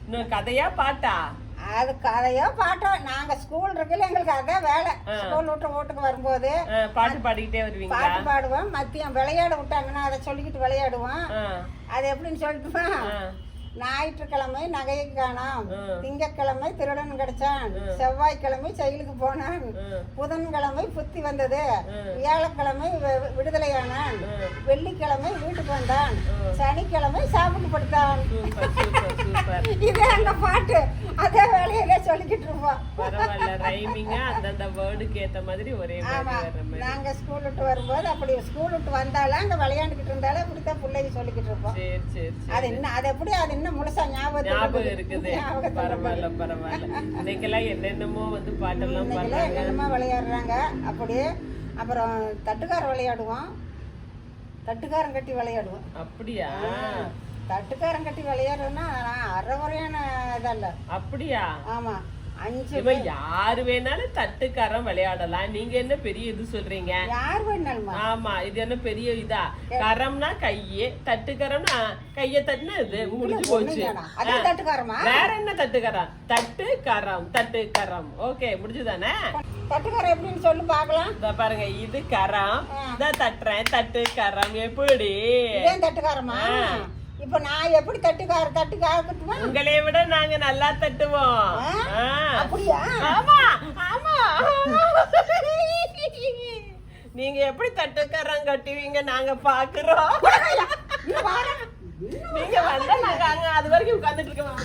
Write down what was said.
இன்னும் கதையா பாட்டா? அது கதையோ பாட்டோ. நாங்க ஸ்கூல் இருக்குல்ல, எங்களுக்கு அதான் வேலை. ஸ்கூல் விட்டு வீட்டுக்கு வரும்போது பாட்டு பாடிக்கிட்டே வருவீங்க? பாட்டு பாடுவோம். மதியம் விளையாட விட்டாங்கன்னா அதை சொல்லிக்கிட்டு விளையாடுவோம். அது எப்படின்னு சொல்லிட்டுமா, ஞாயிற்றுக்கிழமை நகையை காணாம், திங்கட்கிழமை திருடன் கிடைச்சான், செவ்வாய்க்கிழமை செயலுக்கு போனான், புதன்கிழமை புத்தி வந்தது, வியாழக்கிழமை விடுதலையானான், வெள்ளிக்கிழமை வீட்டுக்கு வந்தான், சனிக்கிழமை சாப்பிட்டு படுத்தான். இதே அந்த பாட்டு அதே வேலையில சொல்லிக்கிட்டு இருப்போம். பரவாயில்ல, ரைமிங்கா அந்தந்த வேர்டுக்கு ஏத்த மாதிரி ஒரே மாதிரி. நாங்க ஸ்கூல் விட்டு வரும்போது அப்படி ஸ்கூல் விட்டு வந்தாலும் அங்க விளையாண்டுக்கிட்டு இருந்தாலும் அப்படித்தான் பிள்ளைங்க சொல்லிக்கிட்டு இருப்போம். சரி சரி. அது இன்னும் அது எப்படி அது இன்னும் முழுசா ஞாபகம் இருக்குது. பரவாயில்ல பரவாயில்ல. இன்னைக்கெல்லாம் என்னென்னமோ வந்து பாட்டெல்லாம் என்னென்னமோ விளையாடுறாங்க அப்படியே. அப்புறம் தட்டுக்காரம் விளையாடுவோம், தட்டுக்காரம் கட்டி விளையாடுவோம். அப்படியா? தட்டுக்காரம் கட்டி விளையாடுறதுன்னா அரைகுறையான இதல்ல. அப்படியா? ஆமா, 5 யாரு வேணாலும் தட்டுக்காரம் விளையாடலாம். நீங்க என்ன பெரிய இது சொல்றீங்க? யார் வேணாலும். ஆமா, இது என்ன பெரிய இதா? கரம்னா கையே, தட்டுக்கரம்னா கைய தட்டுனா இது முடிஞ்சு போச்சு. தட்டுக்காரமா? வேற என்ன தட்டுக்கரம்? தட்டுக்கரம், தட்டுக்கரம். ஓகே, முடிஞ்சுதானே? தட்டுக்காரம் எப்படின்னு சொல்லி பாக்கலாம். பாருங்க, இது கரம், இதான் தட்டுறேன், தட்டுக்கரம். எப்படி தட்டுக்காரமா? இப்ப நான் எப்படி தட்டுக்காரத்துமா? உங்களை விட நாங்க நல்லா தட்டுவோம். அப்படியா? ஆமா ஆமா. நீங்க எப்படி தட்டுக்காரம் கட்டுவீங்க நாங்க பாக்குறோம். நீங்க வந்தா நாங்க அது வரைக்கும் உட்கார்ந்துட்டு இருக்கோம்.